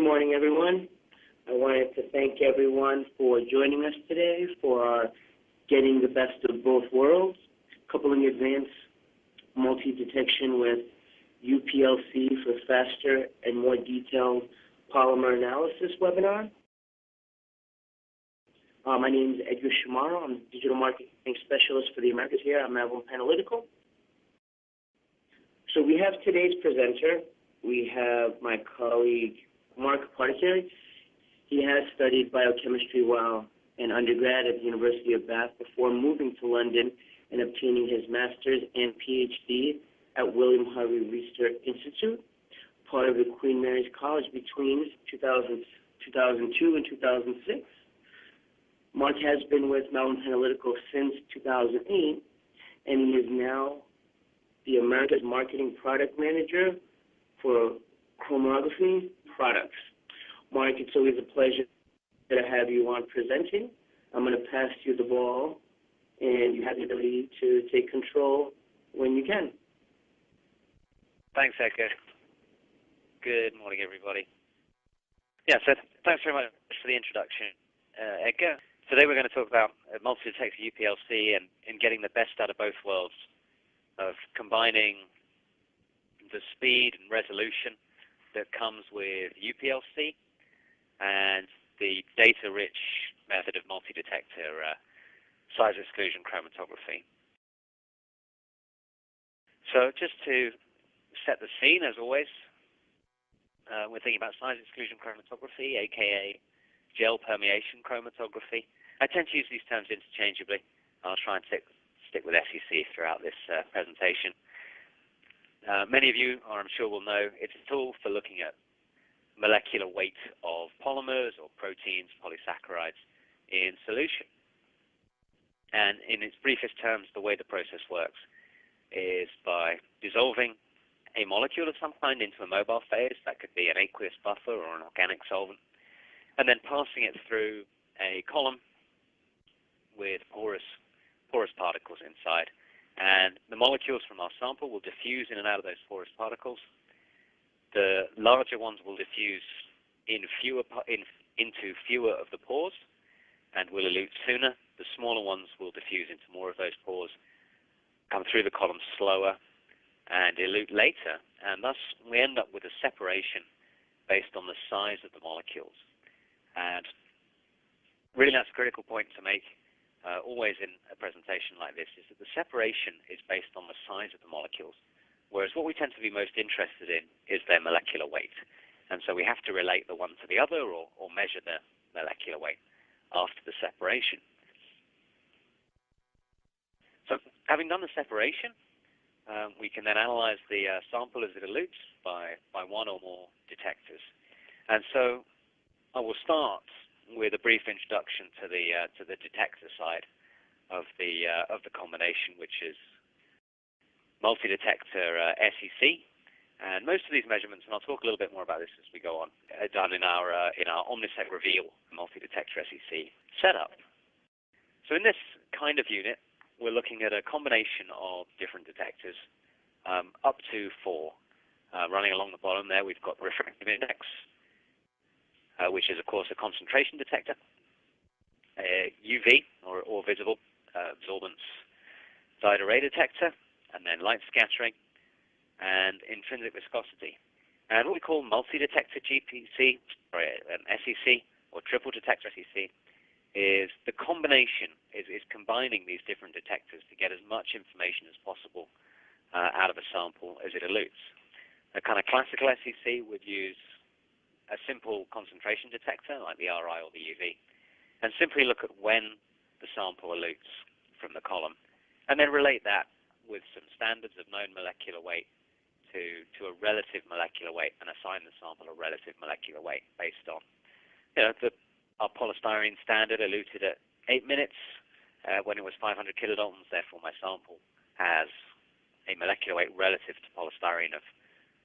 morning, everyone. I wanted to thank everyone for joining us today for our Getting the Best of Both Worlds, coupling advanced multi-detection with UPLC for faster and more detailed polymer analysis webinar. My name is Edgar Shamaro. I'm the Digital Marketing Specialist for the Americas here at Malvern Panalytical. So we have today's presenter. We have my colleague, Mark Partieri. He has studied biochemistry while an undergrad at the University of Bath before moving to London and obtaining his master's and PhD at William Harvey Research Institute, part of the Queen Mary's College between 2002 and 2006. Mark has been with Malvern Panalytical since 2008, and he is now the America's Marketing Product Manager for Chromatography products. Mark, it's always a pleasure to have you on presenting. I'm going to pass you the ball, and you have the ability to take control when you can. Thanks, Edgar. Good morning, everybody. Yeah, so thanks very much for the introduction, Edgar. Today we're going to talk about multi-detector UPLC and getting the best out of both worlds of combining the speed and resolution that comes with UPLC and the data-rich method of multi-detector size exclusion chromatography. So just to set the scene, as always, we're thinking about size exclusion chromatography, aka gel permeation chromatography. I tend to use these terms interchangeably. I'll try and stick with SEC throughout this presentation. Many of you, or I'm sure will know, it's a tool for looking at molecular weight of polymers or proteins, polysaccharides in solution. And in its briefest terms, the way the process works is by dissolving a molecule of some kind into a mobile phase. That could be an aqueous buffer or an organic solvent, and then passing it through a column with porous particles inside. And the molecules from our sample will diffuse in and out of those porous particles. The larger ones will diffuse into fewer of the pores and will elute sooner. The smaller ones will diffuse into more of those pores, come through the column slower, and elute later. And thus, we end up with a separation based on the size of the molecules. And really, that's a critical point to make always in a presentation like this, is that the separation is based on the size of the molecules, whereas what we tend to be most interested in is their molecular weight. And so we have to relate the one to the other or measure the molecular weight after the separation. So having done the separation, we can then analyze the sample as it elutes by one or more detectors. And so I will start with a brief introduction to the detector side of the combination, which is Multidetector SEC. And most of these measurements, and I'll talk a little bit more about this as we go on, are done in our Omnisec Reveal Multidetector SEC setup. So in this kind of unit, we're looking at a combination of different detectors, up to 4. Running along the bottom there, we've got the Refractive Index, which is, of course, a concentration detector, UV, or visible absorbance dyed array detector, and then light scattering, and intrinsic viscosity. And what we call multi-detector SEC, or triple detector SEC, is the combination, is combining these different detectors to get as much information as possible out of a sample as it elutes. A kind of classical SEC would use a simple concentration detector like the RI or the UV, and simply look at when the sample elutes from the column, and then relate that with some standards of known molecular weight to a relative molecular weight, and assign the sample a relative molecular weight based on, our polystyrene standard eluted at 8 minutes when it was 500 kilodaltons. Therefore, my sample has a molecular weight relative to polystyrene of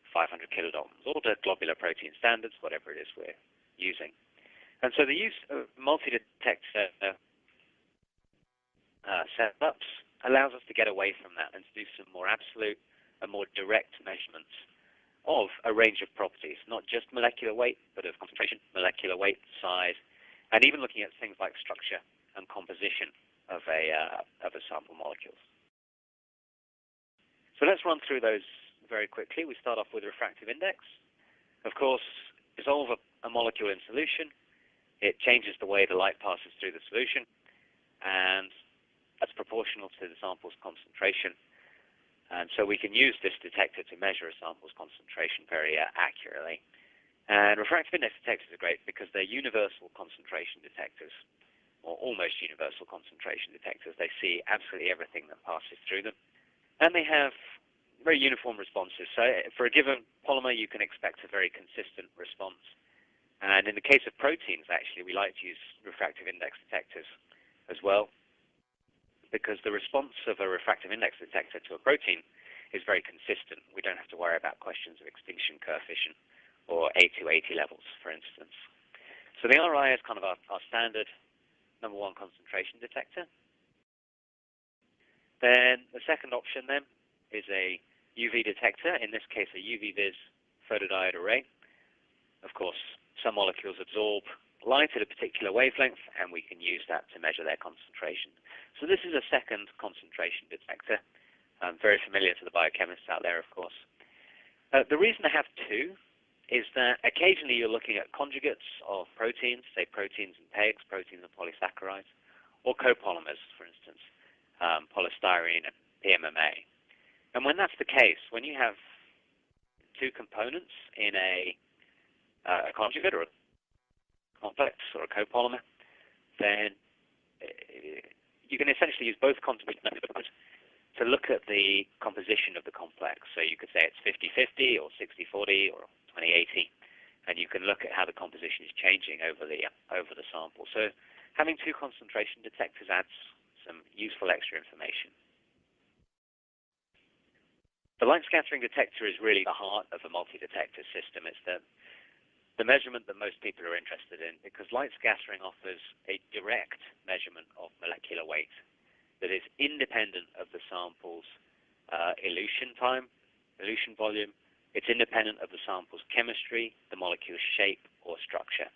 500 kilodaltons, or the globular protein standards, whatever it is we're using. And so the use of multi-detector setups allows us to get away from that and to do some more absolute and more direct measurements of a range of properties, not just molecular weight, but of concentration, molecular weight, size, and even looking at things like structure and composition of a sample molecules. So let's run through those very quickly. We start off with refractive index. Of course, dissolve a molecule in solution. It changes the way the light passes through the solution, and that's proportional to the sample's concentration. And so we can use this detector to measure a sample's concentration very accurately. And refractive index detectors are great because they're universal concentration detectors, or almost universal concentration detectors. They see absolutely everything that passes through them. And they have very uniform responses. So for a given polymer, you can expect a very consistent response. And in the case of proteins, actually, we like to use refractive index detectors as well, because the response of a refractive index detector to a protein is very consistent. We don't have to worry about questions of extinction coefficient or A280 levels, for instance. So the RI is kind of our standard number one concentration detector. Then the second option then is a UV detector, in this case a UV-Vis photodiode array. Of course, some molecules absorb light at a particular wavelength, and we can use that to measure their concentration. So this is a second concentration detector, very familiar to the biochemists out there, of course. The reason I have two is that occasionally you're looking at conjugates of proteins, say proteins and PEGs, proteins and polysaccharides, or copolymers, for instance, polystyrene and PMMA. And when that's the case, when you have two components in a conjugate or a complex or a copolymer, then you can essentially use both conjugates to look at the composition of the complex. So you could say it's 50-50 or 60-40 or 20-80, and you can look at how the composition is changing over the sample. So having two concentration detectors adds some useful extra information. The light scattering detector is really the heart of a multi-detector system. It's the measurement that most people are interested in, because light scattering offers a direct measurement of molecular weight that is independent of the sample's elution time, elution volume. It's independent of the sample's chemistry, the molecule's shape or structure.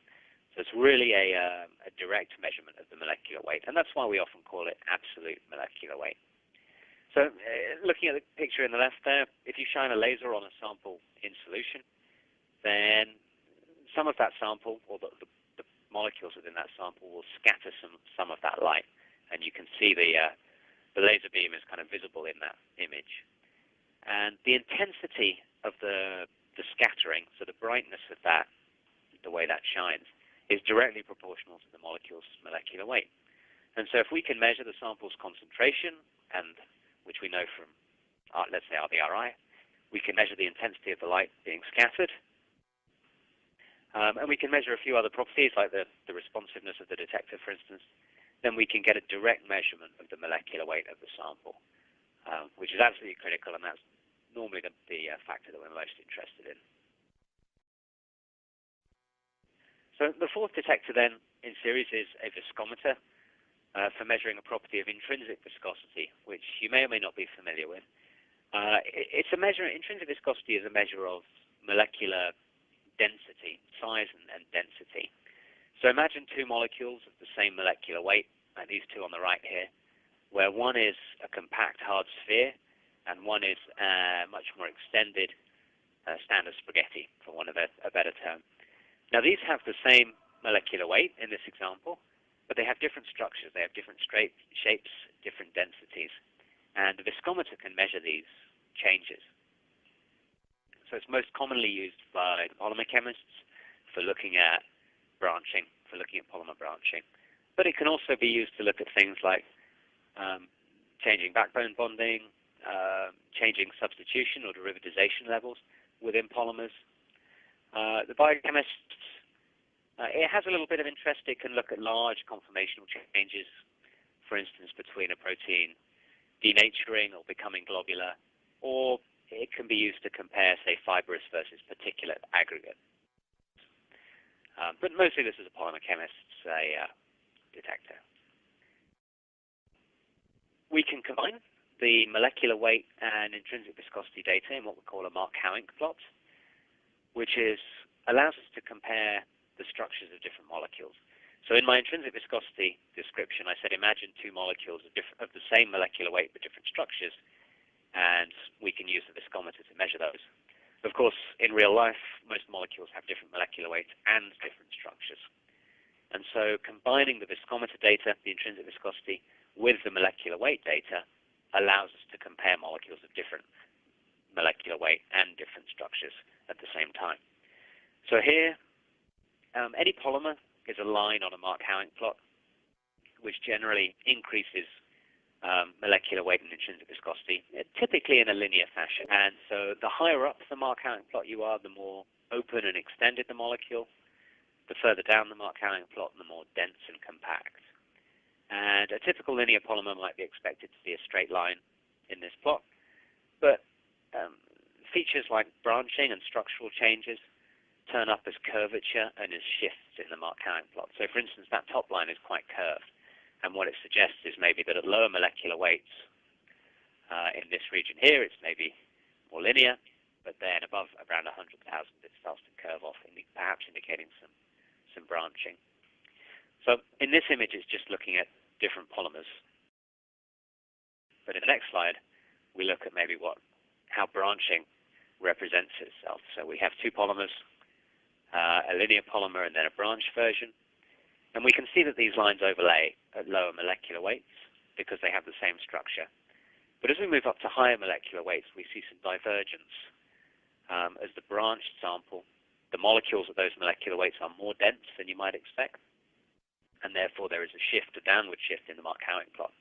So it's really a direct measurement of the molecular weight, and that's why we often call it absolute molecular weight. So looking at the picture in the left there, if you shine a laser on a sample in solution, then some of that sample, or the molecules within that sample, will scatter some of that light, and you can see the laser beam is kind of visible in that image. And the intensity of the scattering, so the brightness of that, the way that shines, is directly proportional to the molecule's molecular weight. And so if we can measure the sample's concentration, and which we know from, let's say, RBRI, we can measure the intensity of the light being scattered, and we can measure a few other properties like the responsiveness of the detector, for instance. Then we can get a direct measurement of the molecular weight of the sample, which is absolutely critical, and that's normally the factor that we're most interested in. So the fourth detector then in series is a viscometer for measuring a property of intrinsic viscosity, which you may or may not be familiar with. It's a measure. Intrinsic viscosity is a measure of molecular density, size and density. So imagine two molecules of the same molecular weight, like these two on the right here, where one is a compact hard sphere and one is a much more extended stand of spaghetti, for want of a better term. Now these have the same molecular weight in this example, but they have different structures. They have different shapes, different densities, and the viscometer can measure these changes. So it's most commonly used by the polymer chemists for looking at branching, for looking at polymer branching. But it can also be used to look at things like changing backbone bonding, changing substitution or derivatization levels within polymers. The biochemists, it has a little bit of interest. It can look at large conformational changes, for instance, between a protein denaturing or becoming globular, or it can be used to compare, say, fibrous versus particulate aggregate. But mostly this is a polymer chemist's detector. We can combine the molecular weight and intrinsic viscosity data in what we call a Mark-Howink plot. allows us to compare the structures of different molecules. So in my intrinsic viscosity description, I said imagine two molecules of the same molecular weight but different structures, and we can use the viscometer to measure those. Of course, in real life, most molecules have different molecular weights and different structures. And so combining the viscometer data, the intrinsic viscosity, with the molecular weight data allows us to compare molecules of different molecular weight and different structures at the same time. So here, any polymer is a line on a Mark-Howing plot, which generally increases molecular weight and intrinsic viscosity, typically in a linear fashion. And so the higher up the Mark-Howing plot you are, the more open and extended the molecule. The further down the Mark-Howing plot, the more dense and compact. And a typical linear polymer might be expected to be a straight line in this plot, but features like branching and structural changes turn up as curvature and as shifts in the Mark-Howing plot. So for instance, that top line is quite curved, and what it suggests is maybe that at lower molecular weights in this region here, it's maybe more linear, but then above around 100,000, it starts to curve off, perhaps indicating some branching. So in this image, it's just looking at different polymers. But in the next slide, we look at maybe how branching represents itself. So we have two polymers, a linear polymer and then a branched version. And we can see that these lines overlay at lower molecular weights because they have the same structure. But as we move up to higher molecular weights, we see some divergence. As the branched sample, the molecules at those molecular weights are more dense than you might expect, and therefore there is a downward shift in the Mark-Howing plot.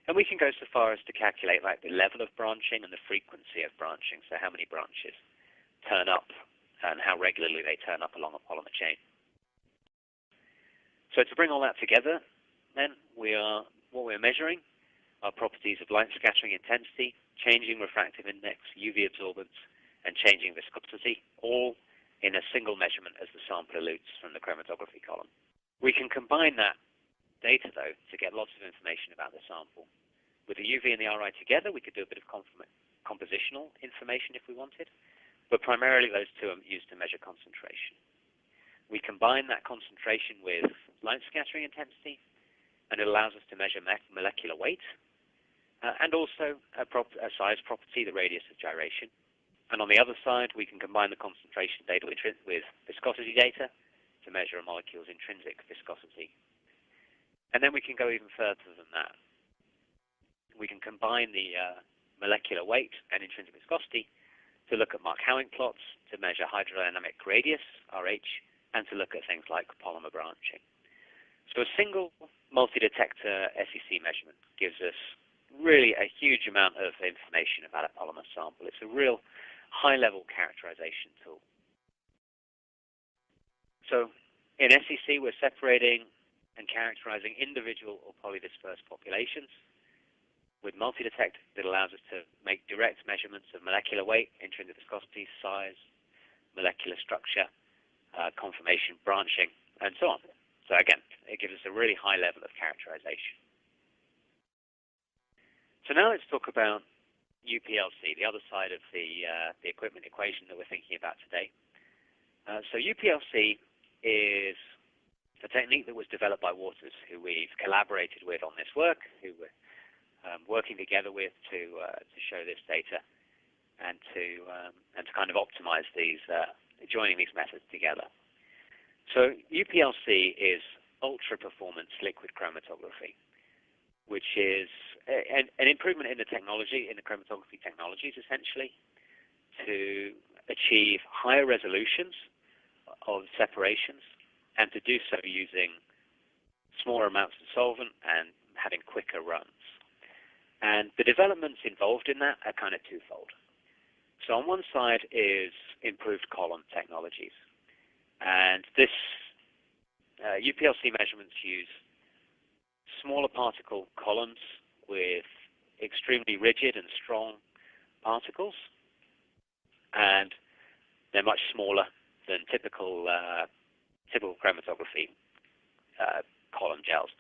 And we can go so far as to calculate like the level of branching and the frequency of branching, so how many branches turn up and how regularly they turn up along a polymer chain. So to bring all that together, then what we're measuring are properties of light scattering intensity, changing refractive index, UV absorbance, and changing viscosity, all in a single measurement as the sample elutes from the chromatography column. We can combine that data, though, to get lots of information about the sample. With the UV and the RI together, we could do a bit of compositional information if we wanted, but primarily those two are used to measure concentration. We combine that concentration with light scattering intensity, and it allows us to measure molecular weight, and also a size property, the radius of gyration. And on the other side, we can combine the concentration data with viscosity data to measure a molecule's intrinsic viscosity. And then we can go even further than that. We can combine the molecular weight and intrinsic viscosity to look at Mark-Howing plots, to measure hydrodynamic radius, RH, and to look at things like polymer branching. So a single multi-detector SEC measurement gives us really a huge amount of information about a polymer sample. It's a real high-level characterization tool. So in SEC, we're separating and characterizing individual or polydispersed populations. With multi-detector, it allows us to make direct measurements of molecular weight, intrinsic viscosity, size, molecular structure, conformation, branching, and so on. So again, it gives us a really high level of characterization. So now let's talk about UPLC, the other side of the equipment equation that we're thinking about today. So UPLC is a technique that was developed by Waters, who we've collaborated with on this work, who we're working together with to show this data and to kind of optimize these, joining these methods together. So UPLC is ultra-performance liquid chromatography, which is an improvement in the technology, in the chromatography technologies, essentially, to achieve higher resolutions of separations and to do so using smaller amounts of solvent and having quicker runs. And the developments involved in that are kind of twofold. So on one side is improved column technologies. And this UPLC measurements use smaller particle columns with extremely rigid and strong particles, and they're much smaller than typical chromatography column gels.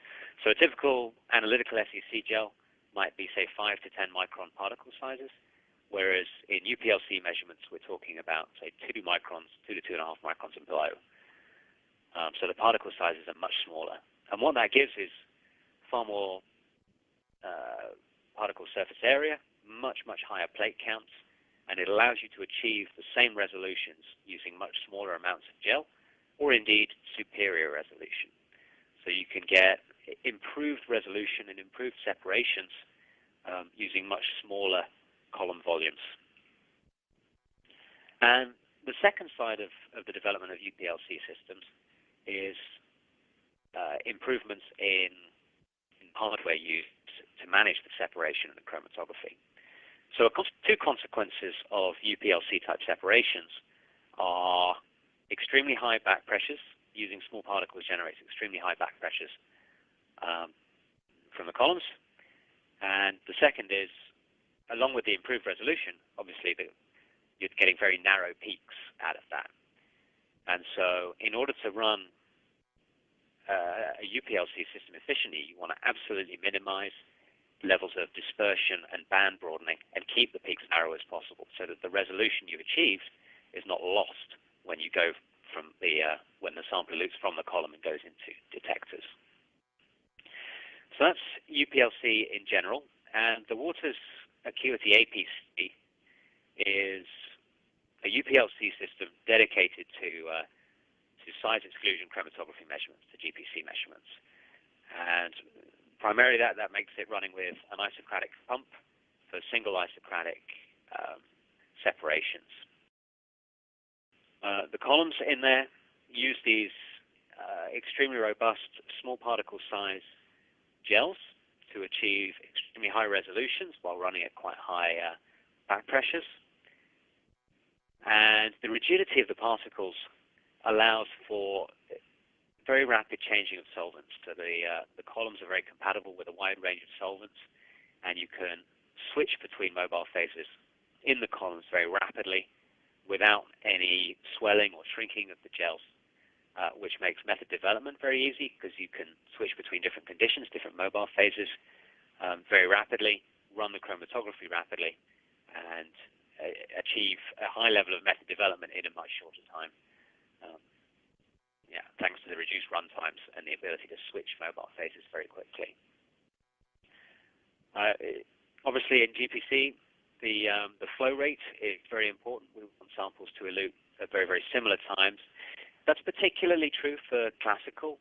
So a typical analytical SEC gel might be, say, 5 to 10 micron particle sizes, whereas in UPLC measurements, we're talking about, say, 2 microns, 2 to 2.5 microns and below. So the particle sizes are much smaller. And what that gives is far more particle surface area, much higher plate counts, and it allows you to achieve the same resolutions using much smaller amounts of gel, or indeed superior resolution. So you can get improved resolution and improved separations using much smaller column volumes. And the second side of the development of UPLC systems is improvements in hardware used to manage the separation and the chromatography. So two consequences of UPLC type separations are extremely high back pressures. Using small particles generates extremely high back pressures from the columns. And the second is, along with the improved resolution, obviously you're getting very narrow peaks out of that. And so in order to run a UPLC system efficiently, you want to absolutely minimize levels of dispersion and band broadening and keep the peaks narrow as possible so that the resolution you achieved is not lost when you go from when the sample elutes from the column and goes into detectors. So that's UPLC in general, and the Waters Acuity APC is a UPLC system dedicated to size exclusion chromatography measurements, to GPC measurements. And primarily that makes it running with an isocratic pump for single isocratic separations. The columns in there use these extremely robust small particle size gels to achieve extremely high resolutions while running at quite high back pressures. And the rigidity of the particles allows for very rapid changing of solvents. So the columns are very compatible with a wide range of solvents, and you can switch between mobile phases in the columns very rapidly without any swelling or shrinking of the gels, which makes method development very easy because you can switch between different conditions, different mobile phases very rapidly, run the chromatography rapidly, and achieve a high level of method development in a much shorter time. Thanks to the reduced run times and the ability to switch mobile phases very quickly. Obviously, in GPC, the flow rate is very important. We want samples to elute at very similar times. That's particularly true for classical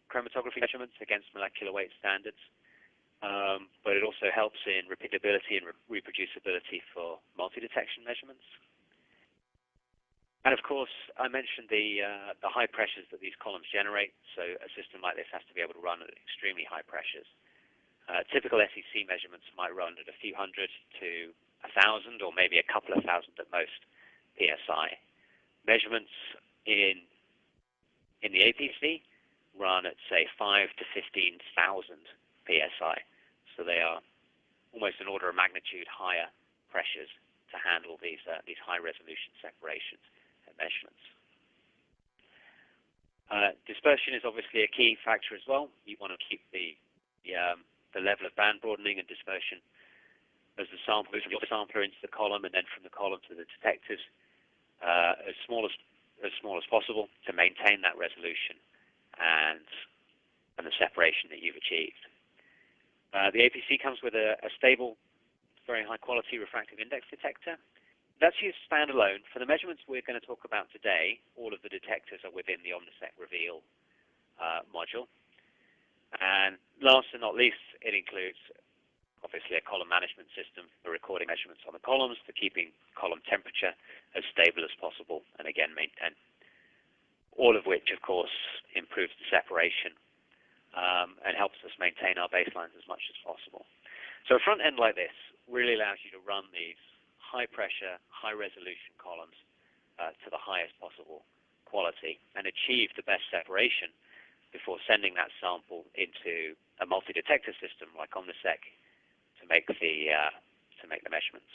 chromatography measurements against molecular weight standards, but it also helps in repeatability and reproducibility for multi-detection measurements. And of course, I mentioned the high pressures that these columns generate, so a system like this has to be able to run at extremely high pressures. Typical SEC measurements might run at a few hundred to 1,000 or maybe a couple of thousand at most PSI. Measurements in the APC run at, say, 5 to 15,000 PSI. So they are almost an order of magnitude higher pressures to handle these high resolution separations and measurements. Dispersion is obviously a key factor as well. You want to keep the level of band broadening and dispersion as the sample moves from your sampler into the column and then from the column to the detectors as small as possible to maintain that resolution and the separation that you've achieved. The APC comes with a stable, very high quality refractive index detector. That's used standalone. For the measurements we're going to talk about today, all of the detectors are within the Omnisec Reveal module. And last and not least, it includes obviously a column management system for recording measurements on the columns, for keeping column temperature as stable as possible, and again maintain. All of which, of course, improves the separation and helps us maintain our baselines as much as possible. So a front end like this really allows you to run these high pressure, high resolution columns to the highest possible quality and achieve the best separation before sending that sample into a multi-detector system like Omnisec to make the measurements.